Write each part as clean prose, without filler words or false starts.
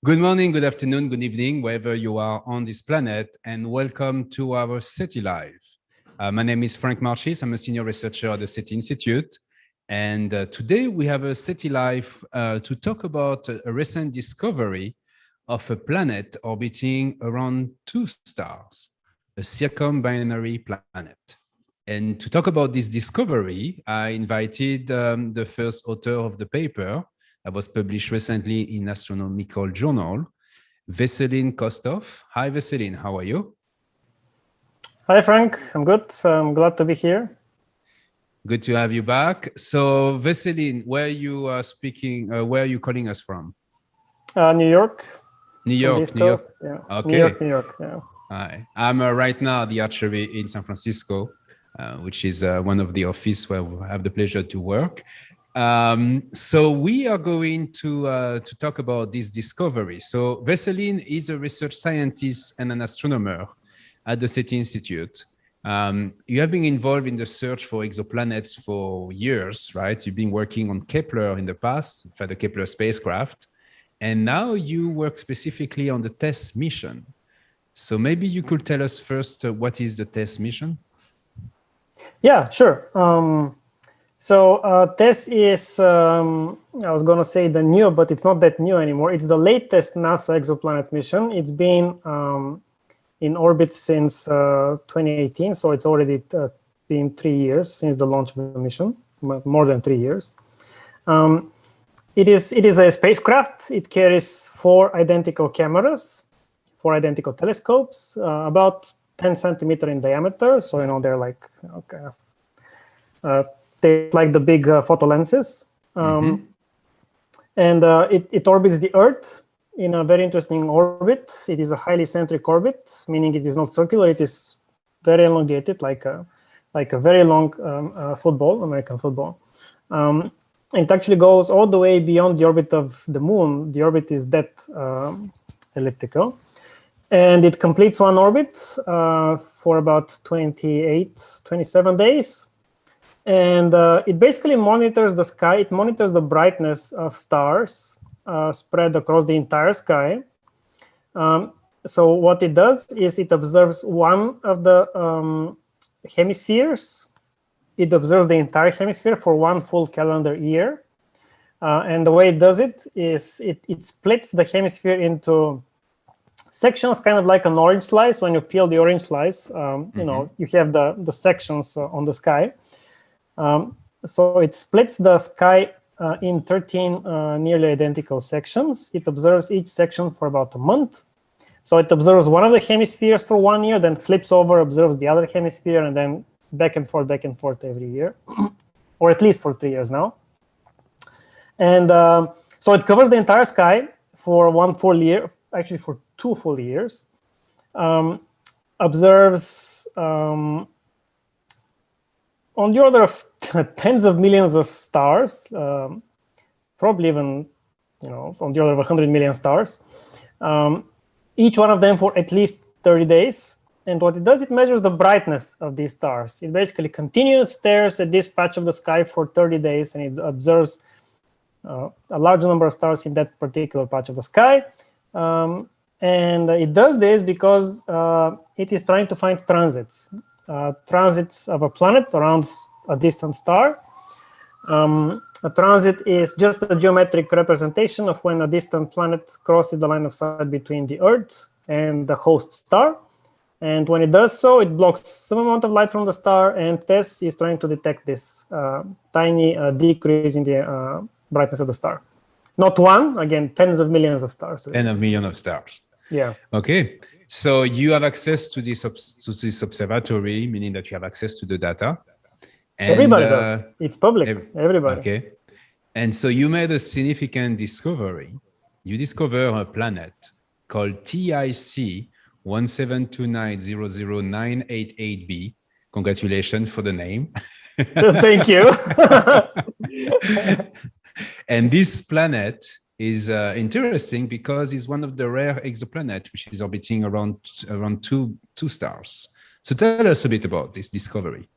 Good morning, good afternoon, good evening, wherever you are on this planet, and welcome to our SETI Live. My name is Franck Marchis. I'm a senior researcher at the SETI Institute. And today we have a SETI Live to talk about a recent discovery of a planet orbiting around two stars, a circumbinary planet. And to talk about this discovery, I invited the first author of the paper that was published recently in Astronomical Journal, Veselin Kostov. Hi, Veselin, how are you? Hi, Frank. I'm good. I'm glad to be here. Good to have you back. So, Veselin, where you are speaking, where are you calling us from? New York. New York, New York. Yeah. Okay. New York. Yeah. Hi. I'm right now at the Archery in San Francisco, which is one of the offices where we have the pleasure to work. So we are going to talk about this discovery. So Veselin is a research scientist and an astronomer at the SETI Institute. You have been involved in the search for exoplanets for years, right? You've been working on Kepler in the past, for the Kepler spacecraft, and now you work specifically on the TESS mission. So maybe you could tell us first what is the TESS mission? Yeah, sure. So TESS is, I was going to say the new, but it's not that new anymore. It's the latest NASA exoplanet mission. It's been in orbit since 2018, so it's already been 3 years since the launch of the mission, more than 3 years. It is a spacecraft. It carries 4 identical cameras, 4 identical telescopes, about 10 centimeter in diameter. So, they're like, they like the big photo lenses. And it orbits the Earth in a very interesting orbit. It is a highly centric orbit, meaning it is not circular. It is very elongated, like a very long football, American football. It actually goes all the way beyond the orbit of the moon. The orbit is that elliptical. And it completes one orbit for about 27 days. And it basically monitors the sky. It monitors the brightness of stars spread across the entire sky. So what it does is it observes one of the hemispheres. It observes the entire hemisphere for one full calendar year. And the way it does it is it splits the hemisphere into sections, kind of like an orange slice. When you peel the orange slice, you have the sections on the sky. So it splits the sky in 13 nearly identical sections. It observes each section for about a month. So it observes one of the hemispheres for 1 year, then flips over, observes the other hemisphere, and then back and forth every year, or at least for 3 years now. And so it covers the entire sky for 1 full year, actually for 2 full years, observes on the order of tens of millions of stars, probably even, on the order of 100 million stars, each one of them for at least 30 days. And what it does, it measures the brightness of these stars. It basically continues stares at this patch of the sky for 30 days, and it observes a large number of stars in that particular patch of the sky. And it does this because it is trying to find transits of a planet around a distant star. A transit is just a geometric representation of when a distant planet crosses the line of sight between the Earth and the host star. And when it does so, it blocks some amount of light from the star, and TESS is trying to detect this tiny decrease in the brightness of the star. Not one, again, tens of millions of stars. 10 of millions of stars. Yeah. Okay. So you have access to this observatory, meaning that you have access to the data. And, everybody does. It's public. Everybody. Okay. And so you made a significant discovery. You discover a planet called TIC 172900988b. Congratulations for the name. Thank you. And this planet is interesting because it's one of the rare exoplanets which is orbiting around two stars. So tell us a bit about this discovery.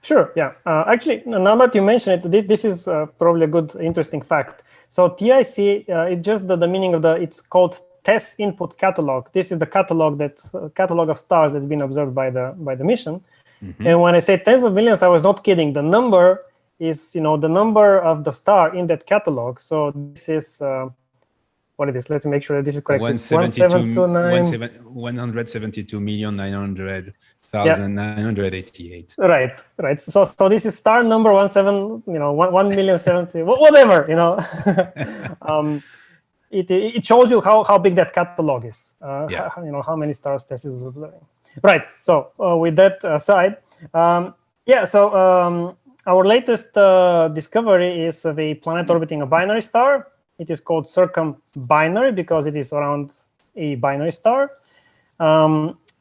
Sure. Yeah. Actually, now that you mention it, this is probably a good, interesting fact. So TIC, it's just the meaning of it's called TESS input catalog. This is the catalog catalog of stars that's been observed by the mission. And when I say tens of millions, I was not kidding. The number is, the number of the star in that catalog. So this is what it is. Let me make sure that this is correct. 172,900,988. Right. So this is star number 1,070, whatever. It shows you how big that catalog is. How many stars TESS is observing. Right. So with that aside, our latest discovery is of a planet orbiting a binary star. It is called Circumbinary because it is around a binary star.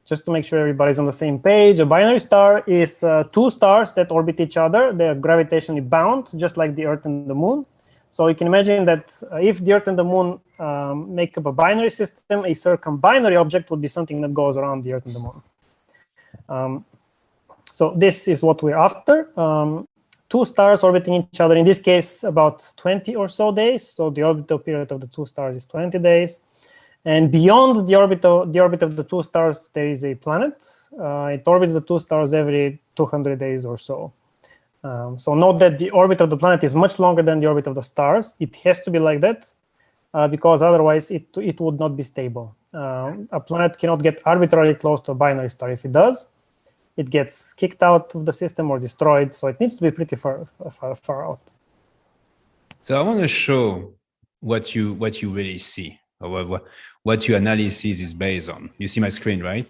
Just to make sure everybody's on the same page, a binary star is two stars that orbit each other. They're gravitationally bound, just like the Earth and the Moon. So you can imagine that if the Earth and the Moon make up a binary system, a circumbinary object would be something that goes around the Earth and the Moon. So this is what we're after. Two stars orbiting each other, in this case, about 20 or so days. So the orbital period of the two stars is 20 days. And beyond the orbit of the two stars, there is a planet. It orbits the two stars every 200 days or so. So note that the orbit of the planet is much longer than the orbit of the stars. It has to be like that because otherwise it would not be stable. A planet cannot get arbitrarily close to a binary star. If it does, it gets kicked out of the system or destroyed. So it needs to be pretty far out. So I want to show what you really see, or what your analysis is based on. You see my screen, right?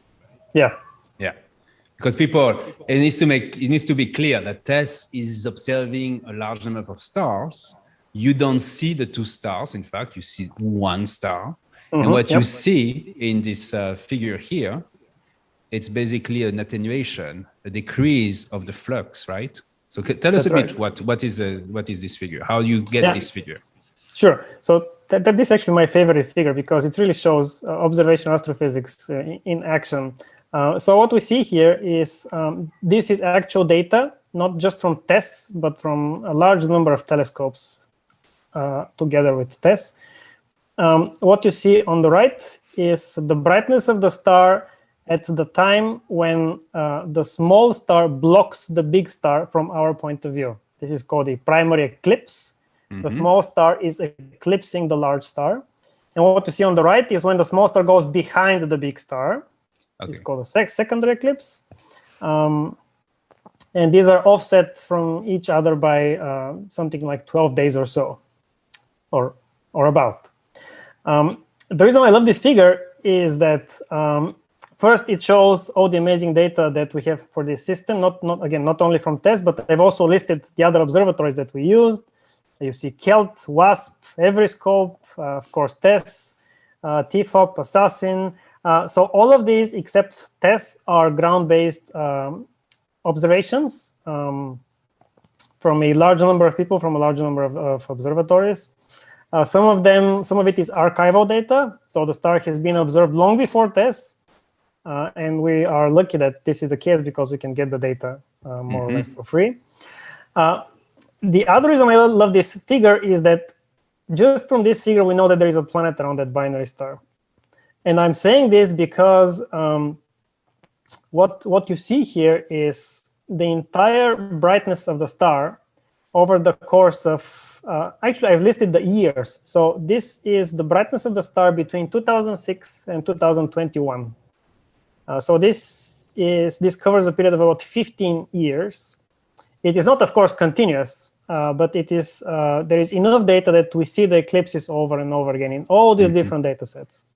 Yeah. Because it needs to be clear that TESS is observing a large number of stars. You don't see the two stars. In fact, you see one star. And what you see in this figure here, it's basically an attenuation, a decrease of the flux, right? So tell us a bit what is this figure? How you get this figure? Sure. So this is actually my favorite figure because it really shows observational astrophysics in action. So what we see here is this is actual data, not just from TESS, but from a large number of telescopes together with TESS. What you see on the right is the brightness of the star at the time when the small star blocks the big star from our point of view. This is called a primary eclipse. The small star is eclipsing the large star. And what you see on the right is when the small star goes behind the big star. It's called a secondary eclipse. And these are offset from each other by something like 12 days or so, or about. The reason I love this figure is that first, it shows all the amazing data that we have for this system, not only from TESS, but I've also listed the other observatories that we used. You see KELT, WASP, Everyscope, of course, TESS, TFOP, Assassin. So all of these, except TESS, are ground-based observations from a large number of people, from a large number of observatories. Some of it is archival data. So the star has been observed long before TESS. And we are lucky that this is the case because we can get the data more or less for free. The other reason I love this figure is that just from this figure, we know that there is a planet around that binary star. And I'm saying this because what you see here is the entire brightness of the star over the course of, actually, I've listed the years. So this is the brightness of the star between 2006 and 2021. So this covers a period of about 15 years. It is not, of course, continuous, but it is. There is enough data that we see the eclipses over and over again in all these different data sets.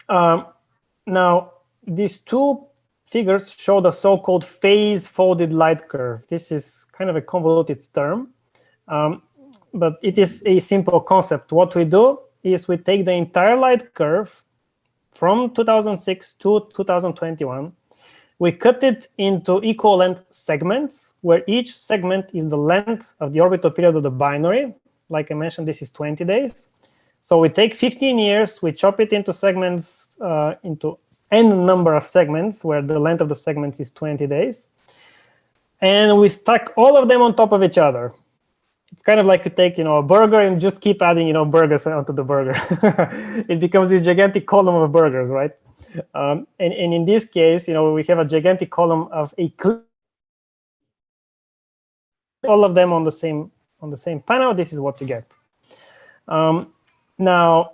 Now, these two figures show the so-called phase-folded light curve. This is kind of a convoluted term, but it is a simple concept. What we do is we take the entire light curve from 2006 to 2021. We cut it into equal length segments, where each segment is the length of the orbital period of the binary. Like I mentioned, this is 20 days. So we take 15 years, we chop it into segments, into n number of segments, where the length of the segments is 20 days. And we stack all of them on top of each other. it's kind of like you take, a burger and just keep adding, burgers onto the burger. It becomes this gigantic column of burgers, right? And in this case, we have a gigantic column of all of them on the same panel. This is what you get. Now,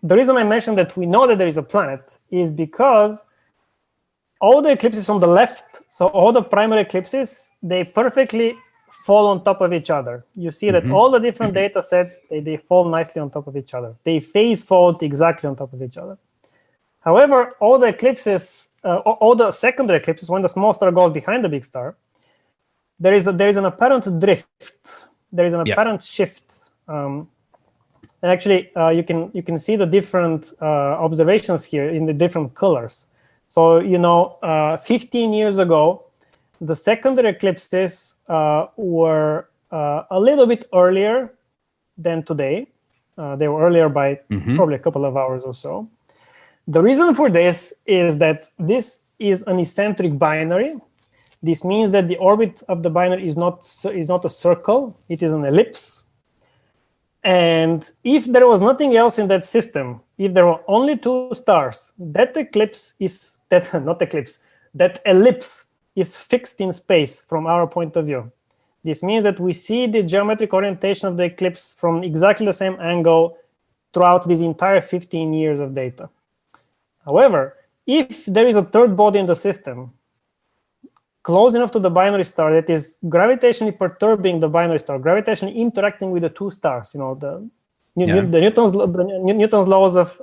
the reason I mentioned that we know that there is a planet is because all the eclipses on the left, so all the primary eclipses, they perfectly fall on top of each other. You see that all the different data sets, they fall nicely on top of each other. They phase fold exactly on top of each other. However, all the eclipses, all the secondary eclipses, when the small star goes behind the big star, there is an apparent drift. There is an apparent shift. And actually, you can see the different observations here in the different colors. So 15 years ago, the secondary eclipses were a little bit earlier than today. They were earlier by probably a couple of hours or so. The reason for this is that this is an eccentric binary. This means that the orbit of the binary is not a circle, it is an ellipse. And if there was nothing else in that system, if there were only two stars, that ellipse is fixed in space from our point of view. This means that we see the geometric orientation of the eclipse from exactly the same angle throughout this entire 15 years of data. However, if there is a third body in the system close enough to the binary star that is gravitationally perturbing the binary star, gravitationally interacting with the two stars, the Newton's laws of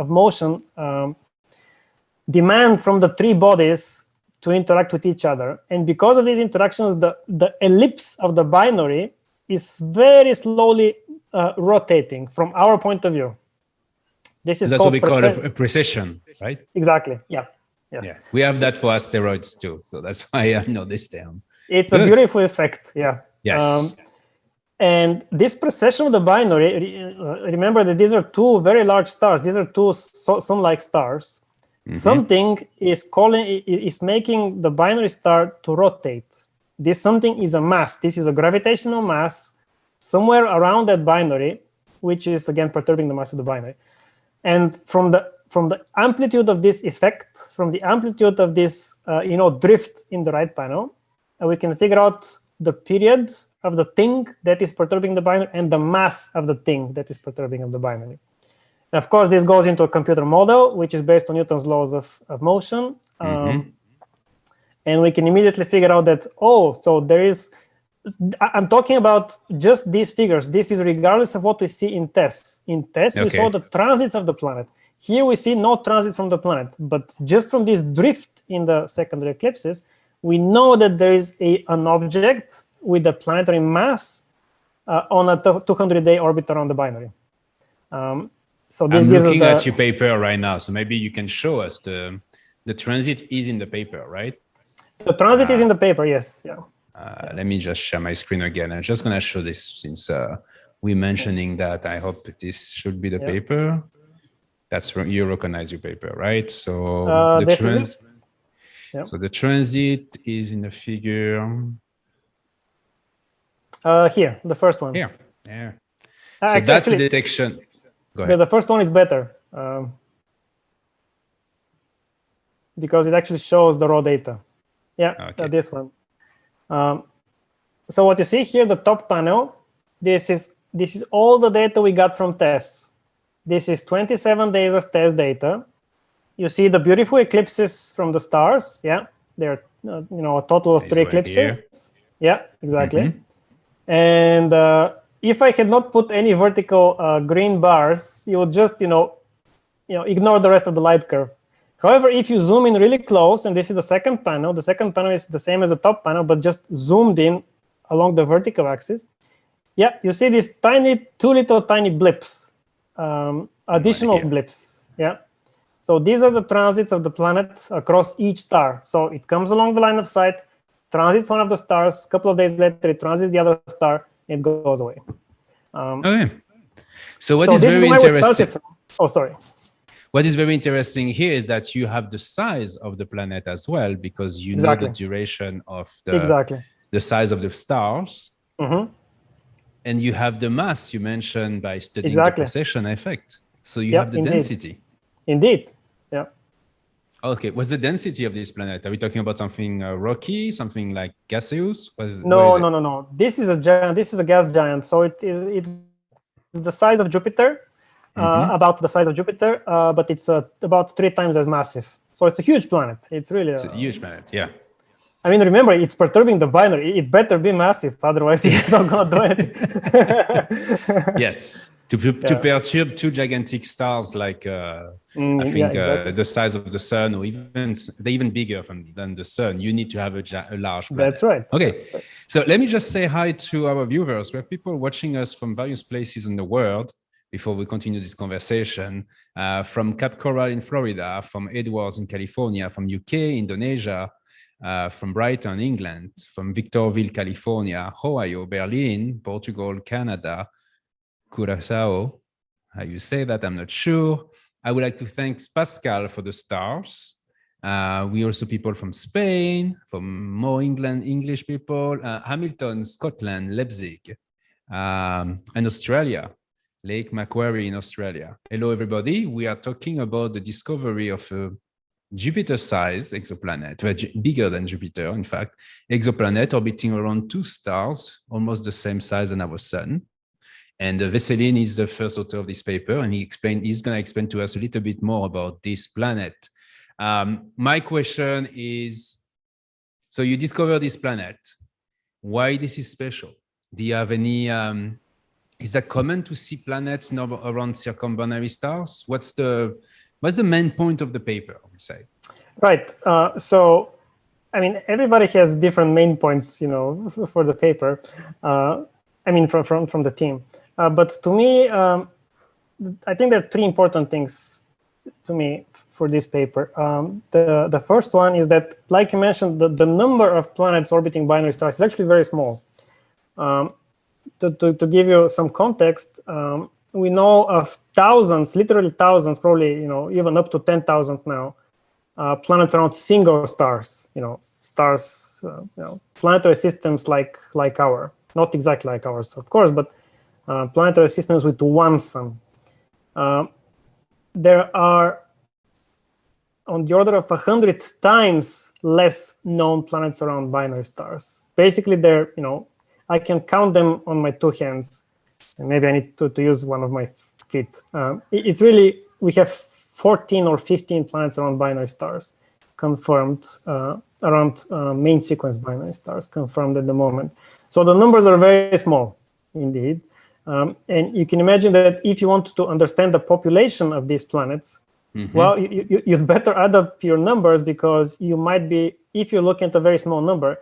motion demand from the three bodies to interact with each other. And because of these interactions, the ellipse of the binary is very slowly rotating from our point of view. That's what we call a precession, right? Exactly. Yeah. Yes. Yeah. We have that for asteroids too, so that's why I know this term. It's a beautiful effect. Yeah. Yes. And this precession of the binary, remember that these are two very large stars. These are two sun-like stars. Something is making the binary star to rotate. This something is a mass. This is a gravitational mass somewhere around that binary, which is again perturbing the mass of the binary. And from the amplitude of this effect, from the amplitude of this drift in the right panel, we can figure out the period of the thing that is perturbing the binary and the mass of the thing that is perturbing the binary. And of course, this goes into a computer model, which is based on Newton's laws of motion. And we can immediately figure out that, so there is, I'm talking about just these figures. This is regardless of what we see in TESS. In TESS, we saw the transits of the planet. Here we see no transits from the planet, but just from this drift in the secondary eclipses, we know that there is an object with a planetary mass on a 200-day orbit around the binary. So this I'm gives looking us at your paper right now, so maybe you can show us the transit is in the paper, right? The transit is in the paper, yes. Yeah. Let me just share my screen again. I'm just going to show this since we're mentioning that. I hope this should be the paper. That's you recognize your paper, right? So the transit is in the figure. Here, the first one. Here, yeah. So that's the detection. Go ahead. The first one is better because it actually shows the raw data. Yeah, this one. So what you see here, the top panel, this is all the data we got from TESS. This is 27 days of TESS data. You see the beautiful eclipses from the stars. Yeah, there are a total of 3 eclipses. Here. Yeah, exactly. And if I had not put any vertical green bars, you would just ignore the rest of the light curve. However, if you zoom in really close, and this is the second panel is the same as the top panel, but just zoomed in along the vertical axis. Yeah, you see these two little tiny blips, additional blips. Yeah. So these are the transits of the planet across each star. So it comes along the line of sight, transits one of the stars, a couple of days later, it transits the other star, it goes away. Okay. So what is very interesting? Oh, sorry. What is very interesting here is that you have the size of the planet as well, because you know the duration of the size of the stars. And you have the mass you mentioned by studying Exactly. the precession effect. So you Yep, have the indeed. density. Indeed. Yeah. Okay. What's the density of this planet? Are we talking about something rocky, something like gaseous? No. This is a giant. This is a gas giant. So it's the size of Jupiter, about the size of Jupiter, but it's about 3 times as massive. So it's a huge planet. It's really a huge planet. Yeah. I mean, remember, it's perturbing the binary. It better be massive, otherwise it's not going to do anything. Yes. To perturb 2 gigantic stars like I think exactly. The size of the sun, or even bigger than the sun, you need to have a large planet. That's right. Okay. That's right. So let me just say hi to our viewers. We have people watching us from various places in the world before we continue this conversation, from Cape Coral in Florida, from Edwards in California, from UK, Indonesia, from Brighton, England, from Victorville, California, Ohio, Berlin, Portugal, Canada, Curaçao. How you say that, I'm not sure. I would like to thank Pascal for the stars. We also people from Spain, from more English people, Hamilton, Scotland, Leipzig, and Australia, Lake Macquarie in Australia. Hello, everybody. We are talking about the discovery of a Jupiter-sized exoplanet, bigger than Jupiter, in fact, exoplanet orbiting around 2 stars, almost the same size as our sun. And Veselin is the first author of this paper, and he's going to explain to us a little bit more about this planet. My question is, so you discover this planet. Why this is special? Do you have any, is that common to see planets around circumbinary stars? What's the main point of the paper, I would say? Right. So, I mean, everybody has different main points, for the paper. I mean, from the team. But to me, I think there are 3 important things to me for this paper. The first one is that, like you mentioned, the number of planets orbiting binary stars is actually very small. To give you some context, we know of thousands, literally thousands, probably even up to 10,000 now, planets around single stars. Stars, planetary systems like our, not exactly like ours, of course, but planetary systems with 1 sun. There are on the order of 100 times less known planets around binary stars. Basically, they're, I can count them on my 2 hands. And maybe I need to use one of my feet. It's really, we have 14 or 15 planets around binary stars confirmed, around main sequence binary stars confirmed at the moment. So the numbers are very small, indeed. And you can imagine that if you want to understand the population of these planets, well, you'd better add up your numbers, because you might be, if you look at a very small number,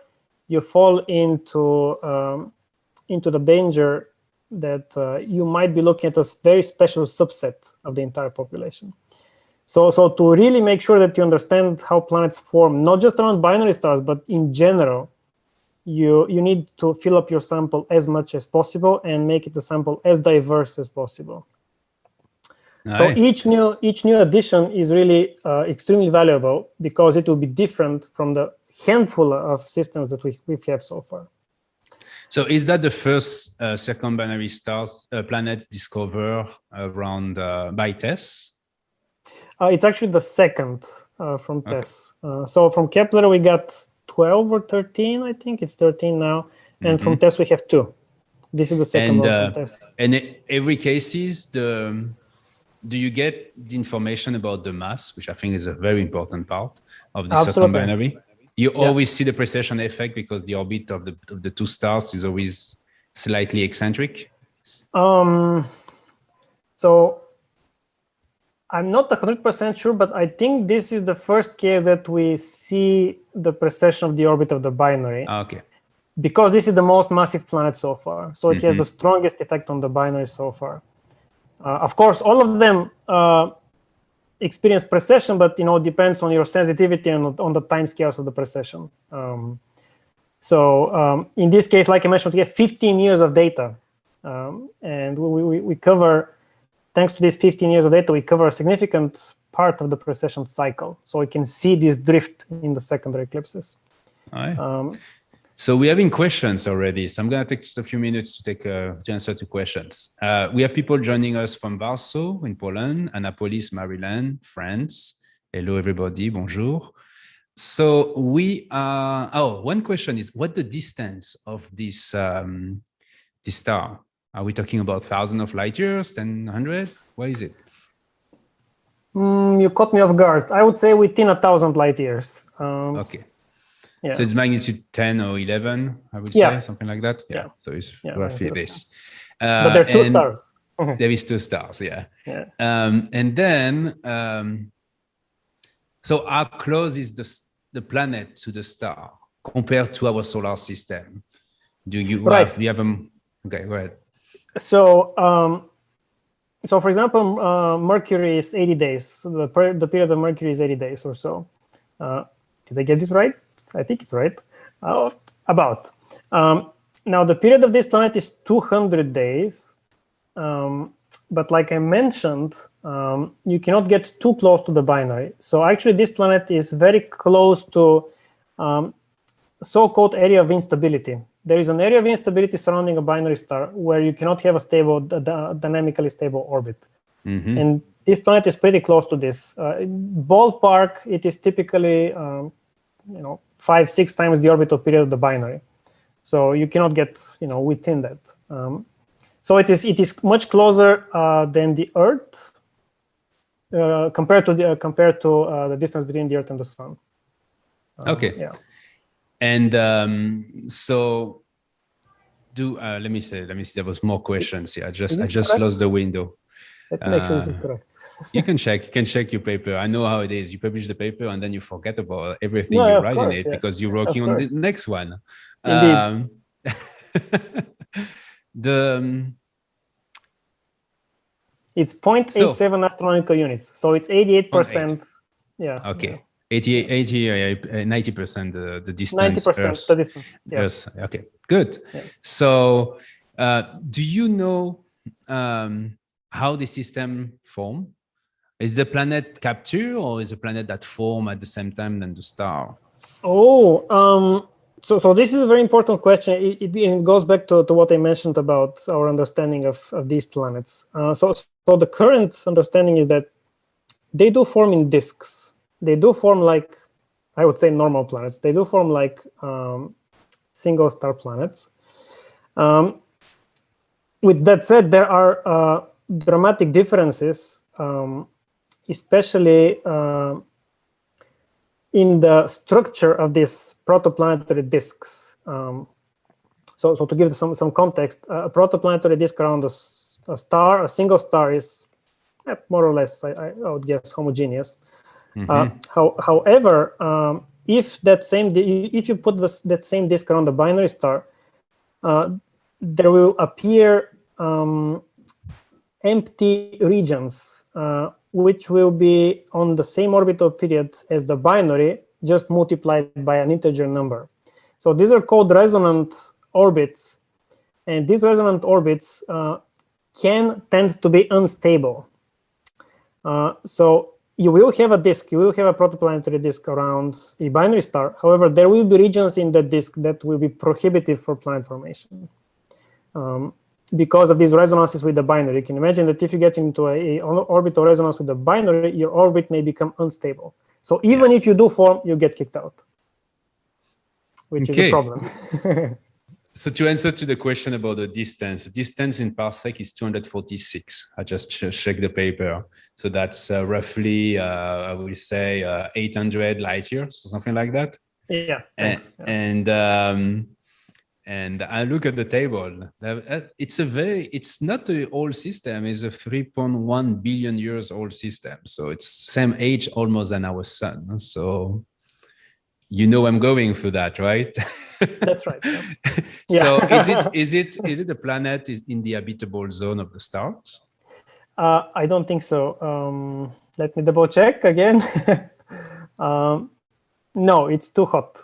you fall into the danger that you might be looking at a very special subset of the entire population. So to really make sure that you understand how planets form, not just around binary stars, but in general, you need to fill up your sample as much as possible and make it a sample as diverse as possible. Nice. So each new addition is really extremely valuable, because it will be different from the handful of systems that we have so far. So is that the first circumbinary stars planet discovered around by TESS? It's actually the second from TESS. So from Kepler we got 12 or 13, I think it's 13 now, and from TESS we have 2. This is the second one from TESS. And every case is do you get the information about the mass, which I think is a very important part of the circumbinary? You always see the precession effect because the orbit of the 2 stars is always slightly eccentric. So I'm not 100% sure, but I think this is the first case that we see the precession of the orbit of the binary. Okay. Because this is the most massive planet so far. So it has the strongest effect on the binary so far. Of course, all of them experience precession, but depends on your sensitivity and on the time scales of the precession. So in this case, like I mentioned, we have 15 years of data, and we cover, thanks to these 15 years of data, we cover a significant part of the precession cycle. So we can see this drift in the secondary eclipses. So we're having questions already. So I'm going to take just a few minutes to answer to questions. We have people joining us from Warsaw in Poland, Annapolis, Maryland, France. Hello, everybody. Bonjour. So we are, one question is, what the distance of this star? Are we talking about thousands of light years, 100? What is it? You caught me off guard. I would say within 1,000 light years. Okay. Yeah. So it's magnitude 10 or 11, I would say, something like that. Yeah. So it's roughly this. But there are two stars. There is two stars, yeah. And then, so how close is the planet to the star compared to our solar system? Do you have okay, go ahead. So, so for example, Mercury is 80 days. The period of Mercury is 80 days or so. Did I get this right? I think it's right. About. Now, the period of this planet is 200 days. But like I mentioned, you cannot get too close to the binary. So actually, this planet is very close to so-called area of instability. There is an area of instability surrounding a binary star where you cannot have a stable, dynamically stable orbit. And this planet is pretty close to this. Ballpark, it is typically 5-6 times the orbital period of the binary. So you cannot get within that. So it is much closer than the Earth compared to the distance between the Earth and the Sun. Okay. Yeah. And so, let me see. There was more questions here. I just lost the window. Let me make sure this is correct. You can check your paper. I know how it is. You publish the paper and then you forget about everything you write in it because you're working on the next one. Indeed. It's 0.87 astronomical units, so it's 88%. Yeah. Okay. 90% the distance. 90% the distance. Yeah. Yes. Okay. Good. Yeah. So, do you know how the system formed? Is the planet captured, or is the planet that formed at the same time than the star? Oh, so this is a very important question. It goes back to what I mentioned about our understanding of these planets. So the current understanding is that they do form in disks. They do form like, I would say, normal planets. They do form like single star planets. With that said, there are dramatic differences, especially in the structure of these protoplanetary disks. So to give some context, a protoplanetary disk around a single star is more or less, I would guess, homogeneous. However, if you put that same disk around the binary star, there will appear empty regions, which will be on the same orbital period as the binary, just multiplied by an integer number. So these are called resonant orbits, and these resonant orbits can tend to be unstable. So you will have a disk, you will have a protoplanetary disk around a binary star. However, there will be regions in the disk that will be prohibitive for planet formation. Because of these resonances with the binary. You can imagine that if you get into an orbital resonance with the binary, your orbit may become unstable. So even if you do form, you get kicked out, which is a problem. So to answer to the question about the distance in parsec is 246. I just checked the paper. So that's roughly, I will say, 800 light years or something like that. Yeah. Thanks. And I look at the table. It's not an old system. It's a 3.1 billion years old system. So it's same age almost than our sun. So you know I'm going through that, right? That's right. So is it a planet in the habitable zone of the stars? I don't think so. Let me double check again. No, it's too hot.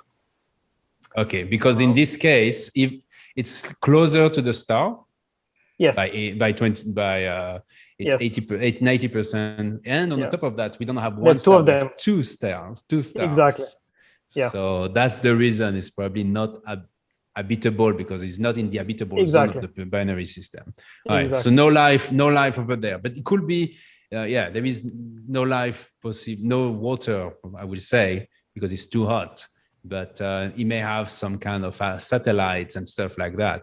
Okay, because in this case, if it's closer to the star, yes, by 90%, and on the top of that, we don't have one star, we have two stars. Exactly. Yeah. So that's the reason it's probably not habitable because it's not in the habitable zone of the binary system. All right, so no life over there, but it could be, yeah, there is no life possible, no water, I would say, because it's too hot. But it may have some kind of satellites and stuff like that.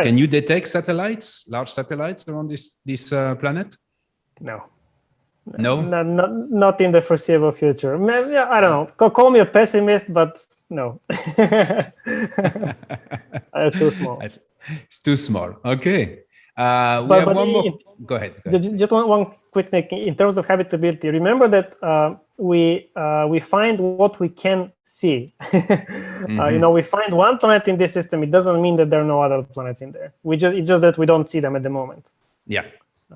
Can you detect satellites, large satellites around this planet? No. No, not in the foreseeable future. Maybe, I don't know. Call me a pessimist, but no. They're too small. It's too small. Okay. We have one more. Go ahead. Just one quick thing in terms of habitability. Remember that we find what we can see. We find one planet in this system. It doesn't mean that there are no other planets in there. It's just that we don't see them at the moment. Yeah.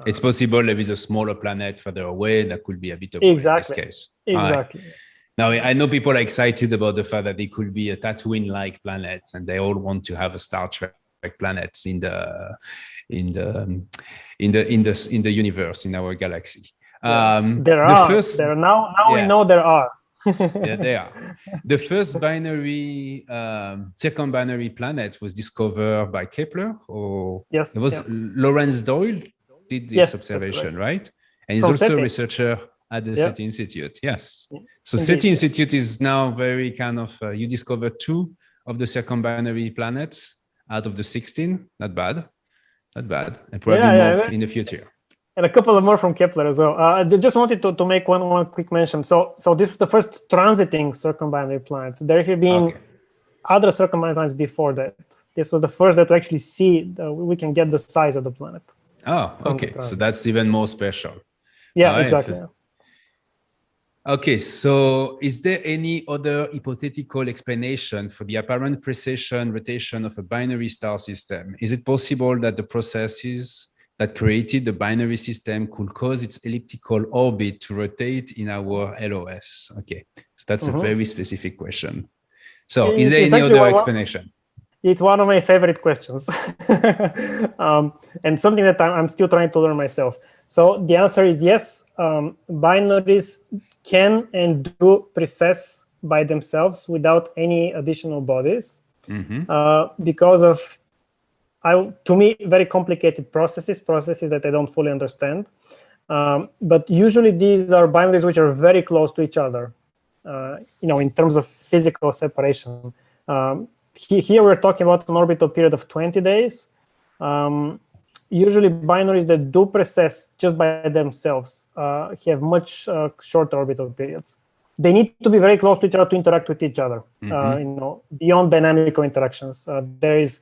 It's possible there is a smaller planet further away that could be habitable in this case. Exactly. Right. Now, I know people are excited about the fact that they could be a Tatooine-like planet, and they all want to have a Star Trek planets in the universe, in our galaxy. There are. Now we know there are. Yeah, they are. The first binary circumbinary planet was discovered by Kepler, or yes, it was Lawrence Doyle did this observation, right? And he's also a researcher at the SETI Institute. Yes. So SETI Institute is now very kind of, you discovered 2 of the circumbinary planets out of the 16. Not bad. And probably more in the future. And a couple of more from Kepler as well. I just wanted to make one quick mention. So this was the first transiting circumbinary planet. There have been other circumbinary planets before that. This was the first that we actually see, we can get the size of the planet. Oh, okay. So that's even more special. Yeah, right. Exactly. Okay, so is there any other hypothetical explanation for the apparent precession rotation of a binary star system? Is it possible that the processes that created the binary system could cause its elliptical orbit to rotate in our LOS? Okay, so that's a very specific question. So is there any other explanation? It's one of my favorite questions and something that I'm still trying to learn myself. So the answer is yes, binaries can and do precess by themselves without any additional bodies because of, to me, very complicated processes that I don't fully understand. But usually these are binaries which are very close to each other, in terms of physical separation. Here we're talking about an orbital period of 20 days. Usually binaries that do precess just by themselves have much shorter orbital periods. They need to be very close to each other to interact with each other, beyond dynamical interactions. There is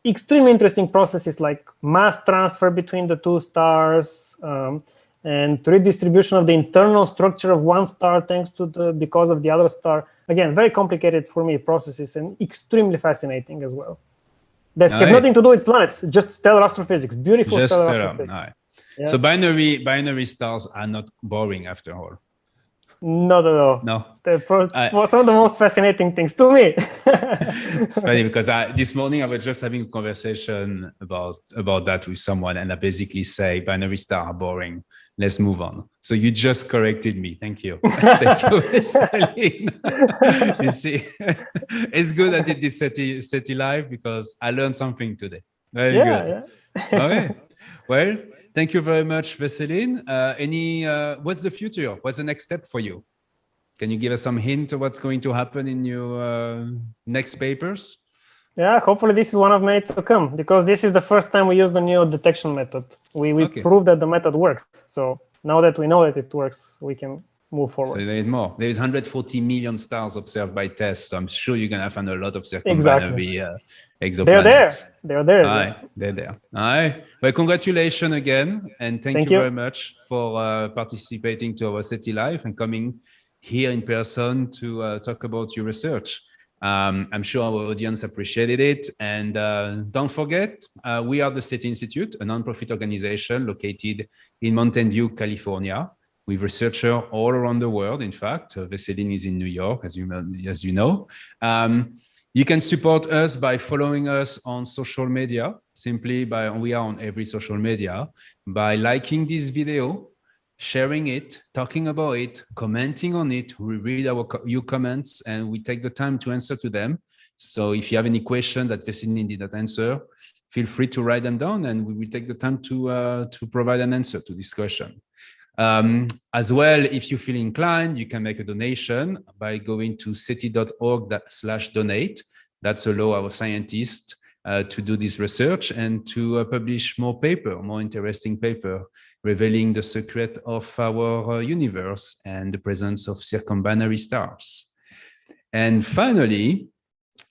extremely interesting processes like mass transfer between the 2 stars, and redistribution of the internal structure of one star because of the other star. Again, very complicated for me processes and extremely fascinating as well. That have nothing to do with planets, just stellar astrophysics, beautiful stellar astrophysics. Right. Yeah. So binary stars are not boring after all. Not at all. No. They're some of the most fascinating things to me. It's funny because this morning I was just having a conversation about that with someone, and I basically say binary stars are boring. Let's move on. So you just corrected me. Thank you. Thank you, Veselin. You see, it's good I did this SETI live because I learned something today. Very good. Yeah. Okay. Well, thank you very much, Veselin. What's the future? What's the next step for you? Can you give us some hint of what's going to happen in your next papers? Yeah, hopefully this is one of many to come, because this is the first time we use the new detection method. We proved that the method works. So now that we know that it works, we can move forward. So there is more. There is 140 million stars observed by TESS. So I'm sure you're going to find a lot of circumbinary exoplanets. They're there. They're there. All right. Well, congratulations again. And thank you very much for participating to our SETI Live and coming here in person to talk about your research. I'm sure our audience appreciated it. And don't forget, we are the SETI Institute, a nonprofit organization located in Mountain View, California, with researchers all around the world. In fact, Veselin is in New York, as you know. You can support us by following us on social media, we are on every social media, by liking this video, sharing it, talking about it, commenting on it. We read your comments and we take the time to answer to them. So if you have any question that Veselin did not answer, feel free to write them down and we will take the time to provide an answer to this question. As well, if you feel inclined, you can make a donation by going to seti.org/donate. That's allow our scientists to do this research and to publish more interesting paper, revealing the secret of our universe and the presence of circumbinary stars. And finally,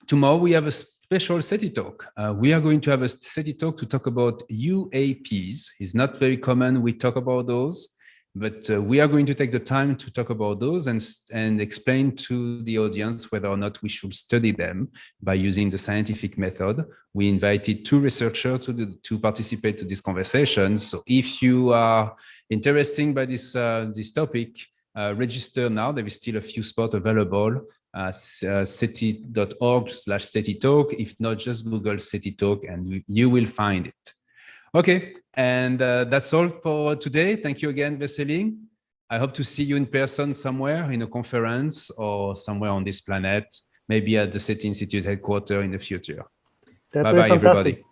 tomorrow we have a special SETI talk. We are going to have a SETI talk to talk about UAPs. It's not very common we talk about those, but we are going to take the time to talk about those and explain to the audience whether or not we should study them by using the scientific method. We invited 2 researchers to participate to this conversation. So if you are interested by this topic, register now. There is still a few spots available. seti.org/SETI-talk. If not, just Google SETI talk and you will find it. Okay, and that's all for today. Thank you again, Veselin. I hope to see you in person somewhere in a conference or somewhere on this planet, maybe at the SETI Institute headquarters in the future. Bye-bye, everybody.